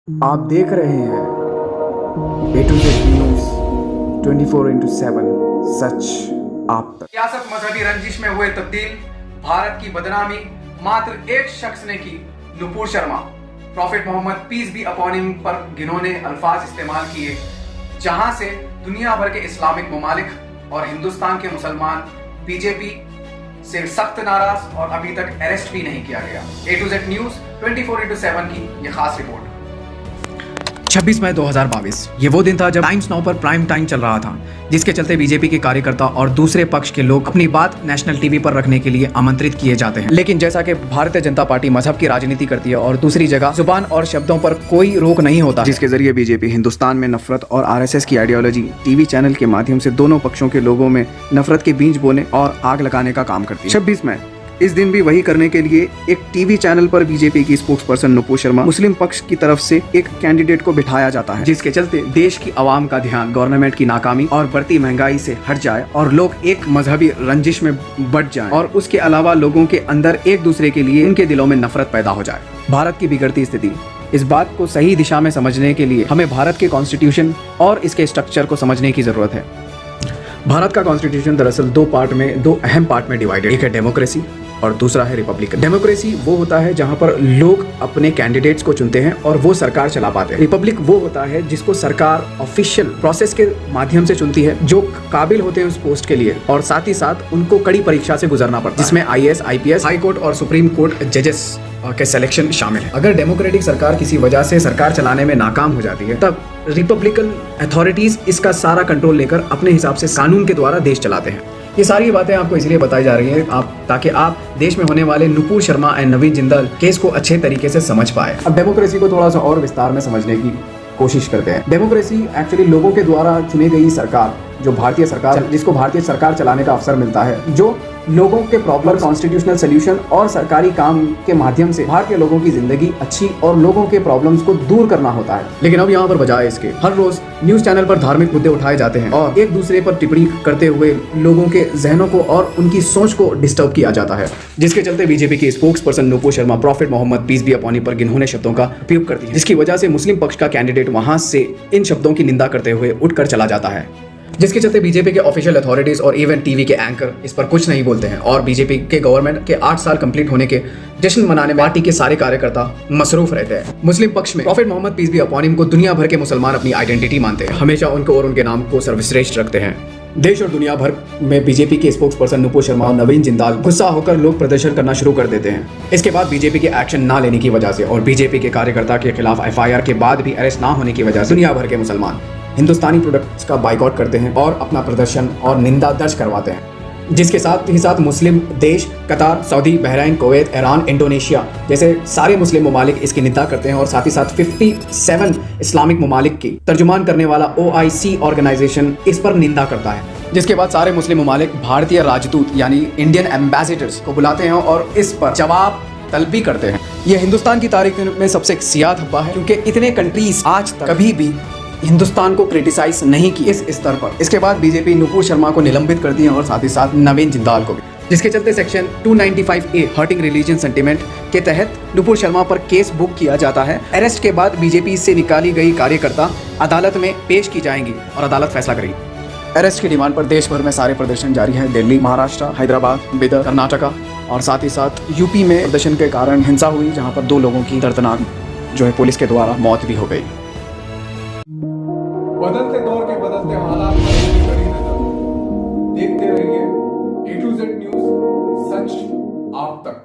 आप देख रहे हैं A to Z न्यूज़ 24/7 सच आप तक। सियासत मजहबी रंजिश में हुए तब्दील, भारत की बदनामी मात्र एक शख्स ने की, Nupur Sharma. Prophet Muhammad peace be upon him पर घिनौने अल्फाज इस्तेमाल किए, जहां से दुनिया भर के इस्लामिक ममालिक और हिंदुस्तान के मुसलमान बीजेपी से सख्त नाराज और अभी तक अरेस्ट भी नहीं किया गया। A to Z न्यूज़ 24/7 की यह खास रिपोर्ट। 26 मई 2022 ये वो दिन था जब टाइम्स नाउ पर प्राइम टाइम चल रहा था, जिसके चलते बीजेपी के कार्यकर्ता और दूसरे पक्ष के लोग अपनी बात नेशनल टीवी पर रखने के लिए आमंत्रित किए जाते हैं। लेकिन जैसा कि भारतीय जनता पार्टी मजहब की राजनीति करती है और दूसरी जगह जुबान और शब्दों पर कोई रोक नहीं होता, जिसके जरिए बीजेपी हिंदुस्तान में नफरत और आरएसएस की आइडियोलॉजी टीवी चैनल के माध्यम से दोनों पक्षों के लोगों में नफरत के बीज बोने और आग लगाने का काम करती है। 26 मई इस दिन भी वही करने के लिए एक टीवी चैनल पर बीजेपी की स्पोक्स पर्सन नुपुर शर्मा मुस्लिम पक्ष की तरफ से एक कैंडिडेट को बिठाया जाता है, जिसके चलते देश की आवाम का ध्यान गवर्नमेंट की नाकामी और बढ़ती महंगाई से हट जाए और लोग एक मजहबी रंजिश में बढ़ जाएं और उसके अलावा लोगों के अंदर एक दूसरे के लिए उनके दिलों में नफरत पैदा हो जाए। भारत की बिगड़ती स्थिति, इस बात को सही दिशा में समझने के लिए हमें भारत के कॉन्स्टिट्यूशन और इसके स्ट्रक्चर को समझने की जरूरत है। भारत का कॉन्स्टिट्यूशन दरअसल दो अहम पार्ट में डिवाइडेड, एक है डेमोक्रेसी और दूसरा है रिपब्लिकन। डेमोक्रेसी वो होता है जहां पर लोग अपने कैंडिडेट्स को चुनते हैं और वो सरकार चला पाते हैं। रिपब्लिक वो होता है जिसको सरकार ऑफिशियल प्रोसेस के माध्यम से चुनती है, जो काबिल होते हैं उस पोस्ट के लिए और साथ ही साथ उनको कड़ी परीक्षा से गुजरना पड़ता है, जिसमें IAS, IPS, हाई कोर्ट और सुप्रीम कोर्ट जजेस के सिलेक्शन शामिल है। अगर डेमोक्रेटिक सरकार किसी वजह से सरकार चलाने में नाकाम हो जाती है, तब रिपब्लिकन अथॉरिटीज इसका सारा कंट्रोल लेकर अपने हिसाब से कानून के द्वारा देश चलाते हैं। ये सारी बातें आपको इसलिए बताई जा रही हैं ताकि आप देश में होने वाले Nupur Sharma and Naveen Jindal case को अच्छे तरीके से समझ पाए। अब डेमोक्रेसी को थोड़ा सा और विस्तार में समझने की कोशिश करते हैं। डेमोक्रेसी एक्चुअली लोगों के द्वारा चुनी गई सरकार, जो भारतीय सरकार, जिसको भारतीय सरकार चलाने का अवसर मिलता है, जो लोगों के प्रॉब्लम, कॉन्स्टिट्यूशनल सोल्यूशन और सरकारी काम के माध्यम से भारतीय लोगों की जिंदगी अच्छी और लोगों के प्रॉब्लम्स को दूर करना होता है। लेकिन अब यहाँ पर बजाय इसके हर रोज न्यूज चैनल पर धार्मिक मुद्दे उठाए जाते हैं और एक दूसरे पर टिप्पणी करते हुए लोगों के जहनों को और उनकी सोच को डिस्टर्ब किया जाता है, जिसके चलते बीजेपी की spokesperson Nupur Sharma prophet Muhammad peace be upon him पर घिनौने शब्दों का उपयोग करती है, जिसकी वजह से मुस्लिम पक्ष का कैंडिडेट वहां से इन शब्दों की निंदा करते हुए उठकर चला जाता है, जिसके चलते बीजेपी के ऑफिशियल अथॉरिटीज और इवन टीवी के एंकर इस पर कुछ नहीं बोलते हैं और बीजेपी के गवर्नमेंट के 8 साल कंप्लीट होने के जश्न मनाने में पार्टी के सारे कार्यकर्ता मसरूफ रहते हैं। मुस्लिम पक्ष में prophet Muhammad peace be upon him को दुनिया भर के मुसलमान अपनी आइडेंटिटी मानते हैं, हमेशा उनको और उनके नाम को सर्वश्रेष्ठ रखते हैं। देश और दुनिया भर में बीजेपी के स्पोक्स पर्सन नुपुर शर्मा और नवीन जिंदाल गुस्सा होकर लोग प्रदर्शन करना शुरू कर देते हैं। इसके बाद बीजेपी के एक्शन ना लेने की वजह से और बीजेपी के कार्यकर्ता के खिलाफ FIR के बाद भी अरेस्ट ना होने की वजह से दुनिया भर के मुसलमान हिंदुस्तानी प्रोडक्ट्स का बाइकआउट करते हैं और अपना प्रदर्शन और निंदा दर्ज करवाते हैं, जिसके साथ ही साथ मुस्लिम देश कतार, Saudi, Bahrain, Kuwait, Iran, Indonesia जैसे सारे मुस्लिम ममालिक इसकी निंदा करते हैं और साथ ही साथ 57 इस्लामिक ममालिक की तर्जुमान करने वाला OIC ऑर्गेनाइजेशन इस पर निंदा करता है, जिसके बाद सारे मुस्लिम ममालिक भारतीय राजदूत यानी इंडियन एम्बेसडर्स को बुलाते हैं और इस पर जवाब तलबी करते हैं। यह हिंदुस्तान की तारीख में सबसे सियाह धब्बा है, क्योंकि इतने कंट्रीज आज तक कभी भी हिंदुस्तान को क्रिटिसाइज नहीं की इस स्तर पर। इसके बाद बीजेपी नुपुर शर्मा को निलंबित कर दिया और साथ ही साथ नवीन जिंदाल को भी, जिसके चलते section 295A hurting religion sentiment के तहत नुपुर शर्मा पर केस बुक किया जाता है। अरेस्ट के बाद बीजेपी से निकाली गई कार्यकर्ता अदालत में पेश की जाएंगी और अदालत फैसला करेगी। अरेस्ट की डिमांड पर देश भर में सारे प्रदर्शन जारी है। दिल्ली, महाराष्ट्र, हैदराबाद, बिदर, कर्नाटका और साथ ही साथ यूपी में प्रदर्शन के कारण हिंसा हुई, जहाँ पर 2 लोगों की दर्दनाक जो है पुलिस के द्वारा मौत भी हो गई। बदलते दौर के बदलते हालात पर अपनी कड़ी नजर देखते रहिए A to Z न्यूज़, सच आप तक।